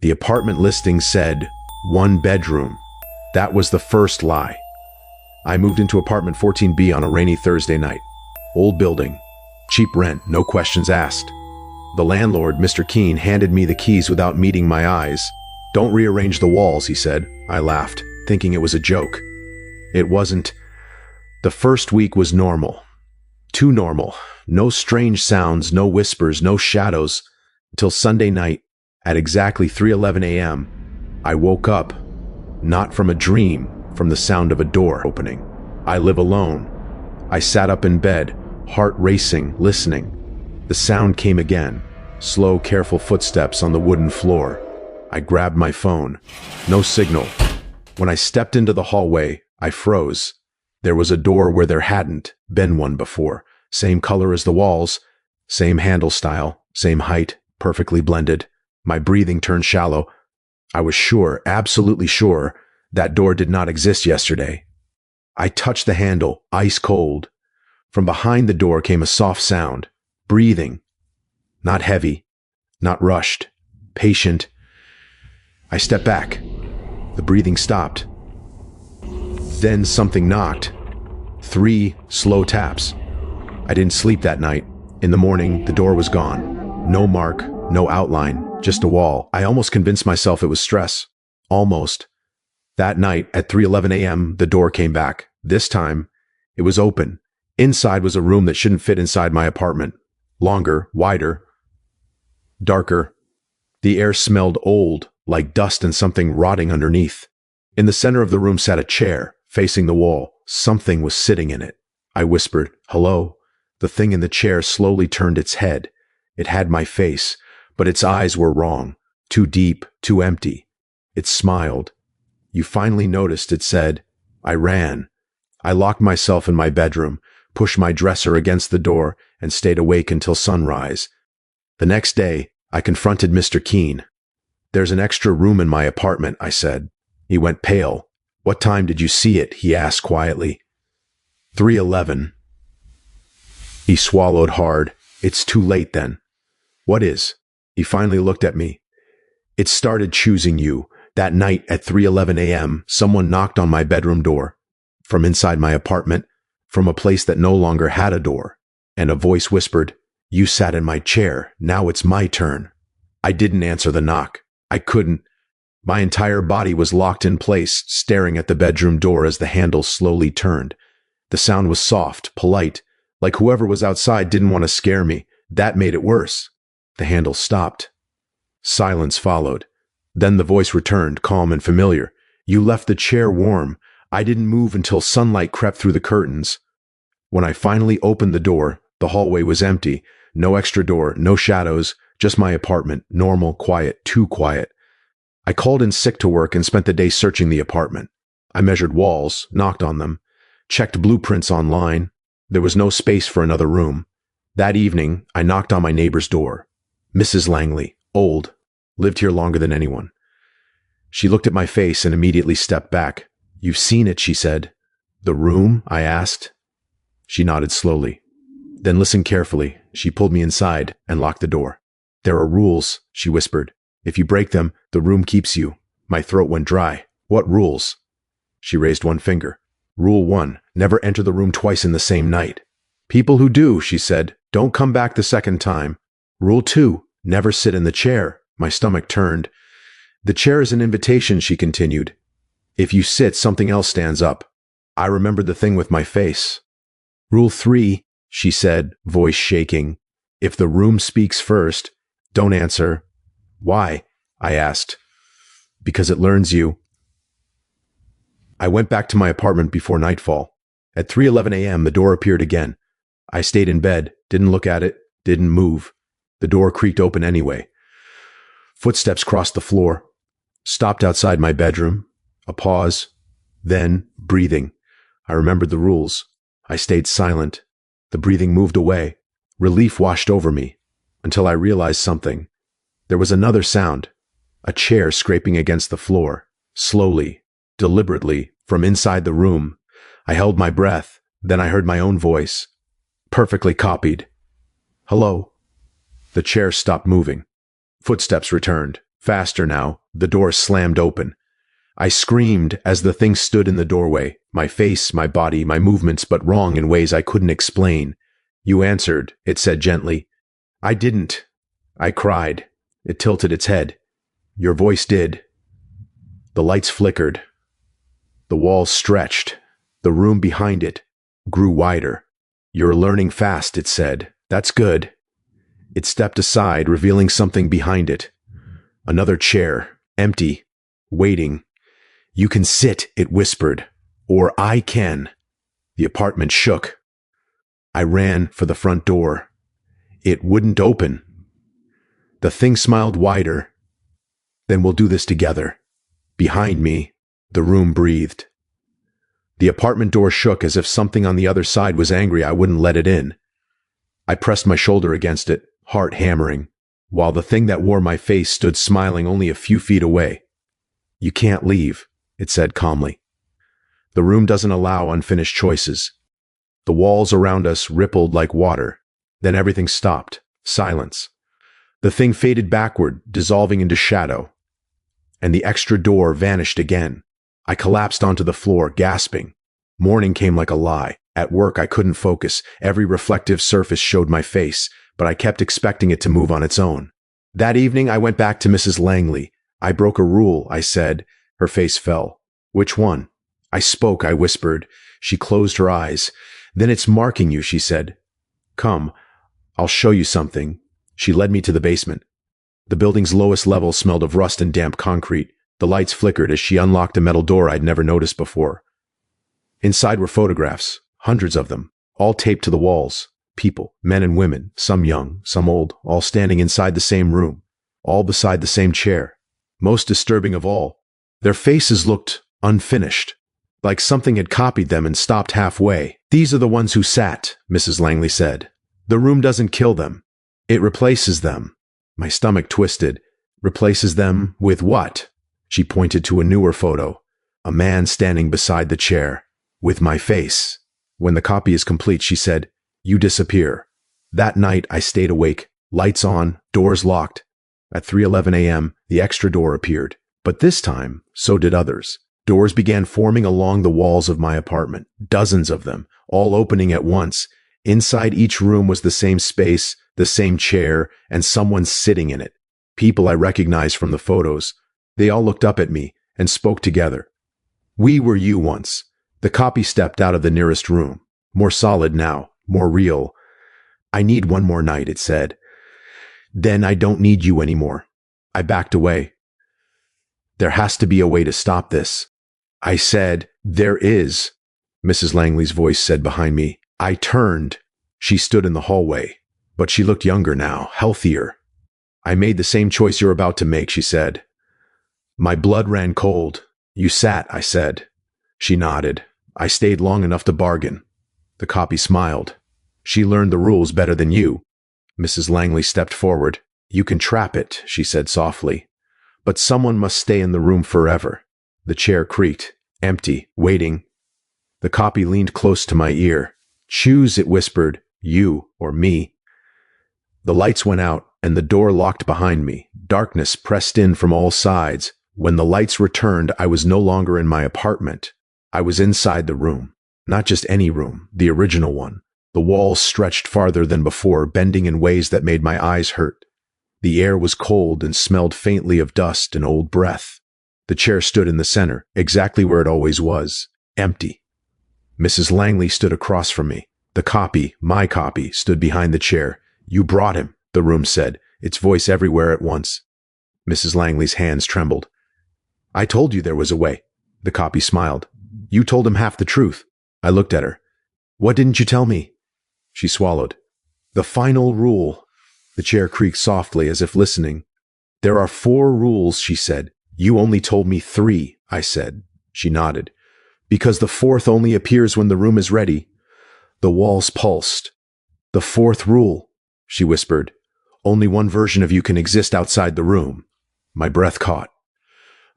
The apartment listing said 1 bedroom. That was the first lie. I moved into apartment 14B on a rainy Thursday night. Old building, cheap rent, no questions asked. The landlord, Mr. Keene, handed me the keys without meeting my eyes. "Don't rearrange the walls," he said. I laughed, thinking it was a joke. It wasn't. The first week was normal. Too normal. No strange sounds, no whispers, no shadows. Until Sunday night, at exactly 3:11 a.m., I woke up, not from a dream, from the sound of a door opening. I live alone. I sat up in bed, heart racing, listening. The sound came again. Slow, careful footsteps on the wooden floor. I grabbed my phone. No signal. When I stepped into the hallway, I froze. There was a door where there hadn't been one before. Same color as the walls, same handle style, same height, perfectly blended. My breathing turned shallow. I was sure, absolutely sure, that door did not exist yesterday. I touched the handle, ice cold. From behind the door came a soft sound. Breathing. Not heavy, not rushed, patient. I stepped back. The breathing stopped. Then something knocked. 3 slow taps. I didn't sleep that night. In the morning, the door was gone. No mark, no outline, just a wall. I almost convinced myself it was stress. Almost. That night, at 3:11 a.m., the door came back. This time, it was open. Inside was a room that shouldn't fit inside my apartment. Longer, wider, darker. The air smelled old, like dust and something rotting underneath. In the center of the room sat a chair, facing the wall. Something was sitting in it. I whispered, "Hello." The thing in the chair slowly turned its head. It had my face, but its eyes were wrong. Too deep, too empty. It smiled. "You finally noticed," it said. I ran. I locked myself in my bedroom, pushed my dresser against the door, and stayed awake until sunrise. The next day, I confronted Mr. Keene. "There's an extra room in my apartment," I said. He went pale. "What time did you see it?" he asked quietly. 3:11. He swallowed hard. "It's too late then." "What is?" He finally looked at me. "It started choosing you. That night at 3:11 a.m., someone knocked on my bedroom door. From inside my apartment, from a place that no longer had a door. And a voice whispered, 'You sat in my chair. Now it's my turn.'" I didn't answer the knock. I couldn't. My entire body was locked in place, staring at the bedroom door as the handle slowly turned. The sound was soft, polite, like whoever was outside didn't want to scare me. That made it worse. The handle stopped. Silence followed. Then the voice returned, calm and familiar. "You left the chair warm. I didn't move until sunlight crept through the curtains." When I finally opened the door, the hallway was empty. No extra door, no shadows, just my apartment, normal, quiet, too quiet. I called in sick to work and spent the day searching the apartment. I measured walls, knocked on them, checked blueprints online. There was no space for another room. That evening, I knocked on my neighbor's door. Mrs. Langley, old, lived here longer than anyone. She looked at my face and immediately stepped back. "You've seen it," she said. "The room?" I asked. She nodded slowly. "Then listen carefully." She pulled me inside and locked the door. "There are rules," she whispered. "If you break them, the room keeps you." My throat went dry. "What rules?" She raised one finger. "Rule 1, never enter the room twice in the same night." "People who do," she said, "don't come back the second time." "Rule 2, never sit in the chair." My stomach turned. "The chair is an invitation," she continued. "If you sit, something else stands up." I remembered the thing with my face. "Rule 3, she said, voice shaking. "If the room speaks first, don't answer." "Why?" I asked. "Because it learns you." I went back to my apartment before nightfall. At 3:11 a.m., the door appeared again. I stayed in bed, didn't look at it, didn't move. The door creaked open anyway. Footsteps crossed the floor, stopped outside my bedroom. A pause. Then, breathing. I remembered the rules. I stayed silent. The breathing moved away. Relief washed over me, until I realized something. There was another sound. A chair scraping against the floor. Slowly, deliberately, from inside the room. I held my breath. Then I heard my own voice. Perfectly copied. "Hello." The chair stopped moving. Footsteps returned. Faster now, the door slammed open. I screamed as the thing stood in the doorway, my face, my body, my movements, but wrong in ways I couldn't explain. You answered, it said gently. I didn't. I cried. It tilted its head. Your voice did. The lights flickered. The walls stretched. The room behind it grew wider. You're learning fast, it said. That's good. It stepped aside, revealing something behind it. Another chair, empty, waiting. You can sit, it whispered. Or I can. The apartment shook. I ran for the front door. It wouldn't open. The thing smiled wider. Then we'll do this together. Behind me, the room breathed. The apartment door shook as if something on the other side was angry I wouldn't let it in. I pressed my shoulder against it, heart hammering, while the thing that wore my face stood smiling only a few feet away. You can't leave, it said calmly. The room doesn't allow unfinished choices. The walls around us rippled like water. Then everything stopped. Silence. The thing faded backward, dissolving into shadow. And the extra door vanished again. I collapsed onto the floor, gasping. Morning came like a lie. At work, I couldn't focus. Every reflective surface showed my face, but I kept expecting it to move on its own. That evening, I went back to Mrs. Langley. I broke a rule, I said. Her face fell. Which one? I spoke, I whispered. She closed her eyes. Then it's marking you, she said. Come, I'll show you something. She led me to the basement. The building's lowest level smelled of rust and damp concrete. The lights flickered as she unlocked a metal door I'd never noticed before. Inside were photographs, hundreds of them, all taped to the walls. People, men and women, some young, some old, all standing inside the same room, all beside the same chair. Most disturbing of all, their faces looked unfinished, like something had copied them and stopped halfway. These are the ones who sat, Mrs. Langley said. The room doesn't kill them. It replaces them. My stomach twisted. Replaces them with what? She pointed to a newer photo. A man standing beside the chair. With my face. When the copy is complete, she said, you disappear. That night, I stayed awake. Lights on, doors locked. At 3:11 a.m., the extra door appeared. But this time, so did others. Doors began forming along the walls of my apartment. Dozens of them, all opening at once. Inside each room was the same space, the same chair, and someone sitting in it. People I recognized from the photos. They all looked up at me and spoke together. We were you once. The copy stepped out of the nearest room. More solid now, more real. I need one more night, it said. Then I don't need you anymore. I backed away. There has to be a way to stop this. I said, there is, Mrs. Langley's voice said behind me. I turned. She stood in the hallway, but she looked younger now, healthier. I made the same choice you're about to make, she said. My blood ran cold. You sat, I said. She nodded. I stayed long enough to bargain. The copy smiled. She learned the rules better than you. Mrs. Langley stepped forward. You can trap it, she said softly. But someone must stay in the room forever. The chair creaked, empty, waiting. The copy leaned close to my ear. Choose, it whispered, you or me. The lights went out, and the door locked behind me. Darkness pressed in from all sides. When the lights returned, I was no longer in my apartment. I was inside the room. Not just any room, the original one. The walls stretched farther than before, bending in ways that made my eyes hurt. The air was cold and smelled faintly of dust and old breath. The chair stood in the center, exactly where it always was, empty. Mrs. Langley stood across from me. The copy, my copy, stood behind the chair. You brought him, the room said, its voice everywhere at once. Mrs. Langley's hands trembled. I told you there was a way. The copy smiled. You told him half the truth. I looked at her. What didn't you tell me? She swallowed. The final rule. The chair creaked softly as if listening. There are 4 rules, she said. You only told me 3, I said. She nodded. Because the 4th only appears when the room is ready. The walls pulsed. The 4th rule, she whispered. Only one version of you can exist outside the room. My breath caught.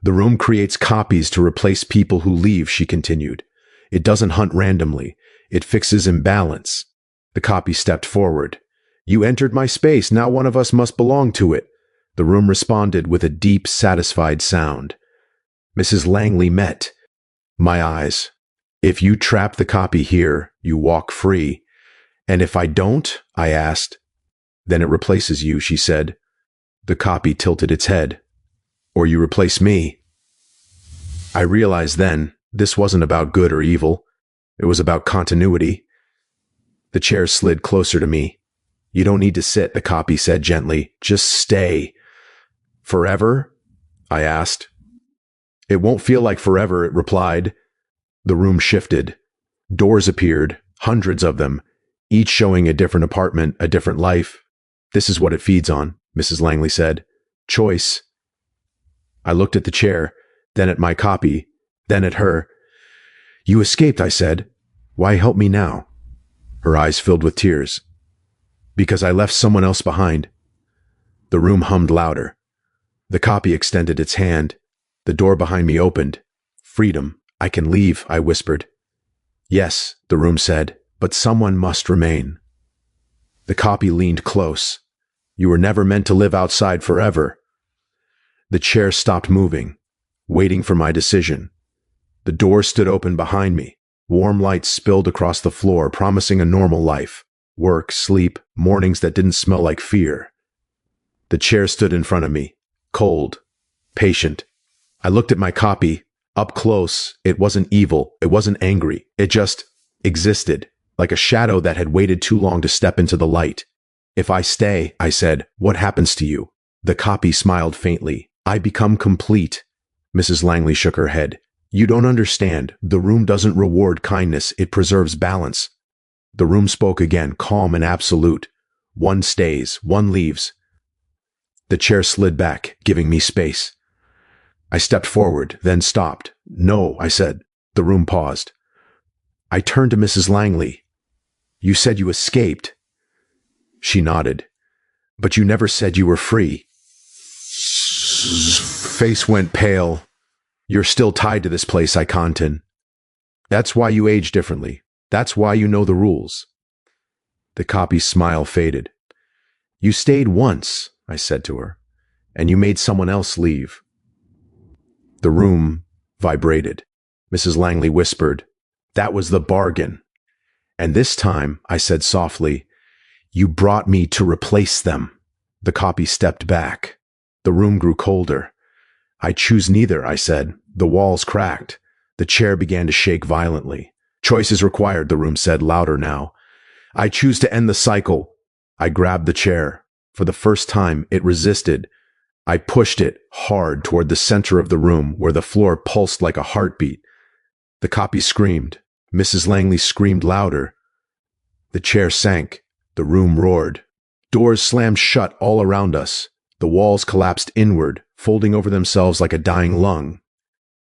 The room creates copies to replace people who leave, she continued. It doesn't hunt randomly. It fixes imbalance. The copy stepped forward. You entered my space. Now one of us must belong to it. The room responded with a deep, satisfied sound. Mrs. Langley met my eyes. "If you trap the copy here, you walk free. And if I don't?" I asked. "Then it replaces you," she said. The copy tilted its head. "Or you replace me." I realized then this wasn't about good or evil. It was about continuity. The chair slid closer to me. "You don't need to sit," the copy said gently. "Just stay." "Forever?" I asked. "It won't feel like forever," it replied. The room shifted. Doors appeared, hundreds of them, each showing a different apartment, a different life. "This is what it feeds on," Mrs. Langley said. "Choice." I looked at the chair, then at my copy, then at her. "You escaped," I said. "Why help me now?" Her eyes filled with tears. "Because I left someone else behind." The room hummed louder. The copy extended its hand. The door behind me opened. "Freedom. I can leave," I whispered. "Yes," the room said, "but someone must remain." The copy leaned close. "You were never meant to live outside forever." The chair stopped moving, waiting for my decision. The door stood open behind me. Warm light spilled across the floor, promising a normal life. Work, sleep, mornings that didn't smell like fear. The chair stood in front of me, cold, patient. I looked at my copy. Up close, it wasn't evil, it wasn't angry. It just existed, like a shadow that had waited too long to step into the light. "If I stay," I said, "what happens to you?" The copy smiled faintly. "I become complete." Mrs. Langley shook her head. "You don't understand. The room doesn't reward kindness, it preserves balance." The room spoke again, calm and absolute. "One stays, one leaves." The chair slid back, giving me space. I stepped forward, then stopped. "No," I said. The room paused. I turned to Mrs. Langley. "You said you escaped." She nodded. "But you never said you were free." Face went pale. "You're still tied to this place," I conned. "That's why you age differently. That's why you know the rules." The copy's smile faded. "You stayed once," I said to her, "and you made someone else leave." The room vibrated. Mrs. Langley whispered, "That was the bargain." "And this time," I said softly, "you brought me to replace them." The copy stepped back. The room grew colder. "I choose neither," I said. The walls cracked. The chair began to shake violently. "Choice is required," the room said, louder now. "I choose to end the cycle." I grabbed the chair. For the first time, it resisted. I pushed it hard toward the center of the room, where the floor pulsed like a heartbeat. The copy screamed. Mrs. Langley screamed louder. The chair sank. The room roared. Doors slammed shut all around us. The walls collapsed inward, folding over themselves like a dying lung.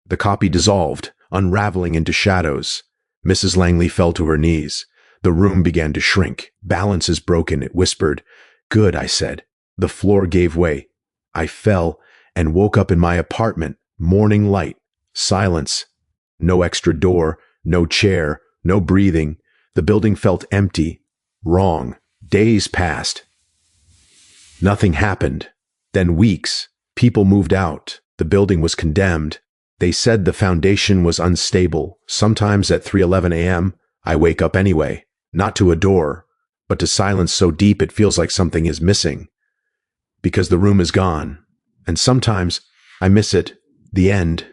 The copy dissolved, unraveling into shadows. Mrs. Langley fell to her knees. The room began to shrink. "Balance is broken," it whispered. "Good," I said. The floor gave way. I fell and woke up in my apartment. Morning light. Silence. No extra door. No chair. No breathing. The building felt empty. Wrong. Days passed. Nothing happened. Then weeks. People moved out. The building was condemned. They said the foundation was unstable. Sometimes at 3:11 a.m., I wake up anyway. Not to a door, but to silence so deep it feels like something is missing. Because the room is gone. And sometimes I miss it, the end.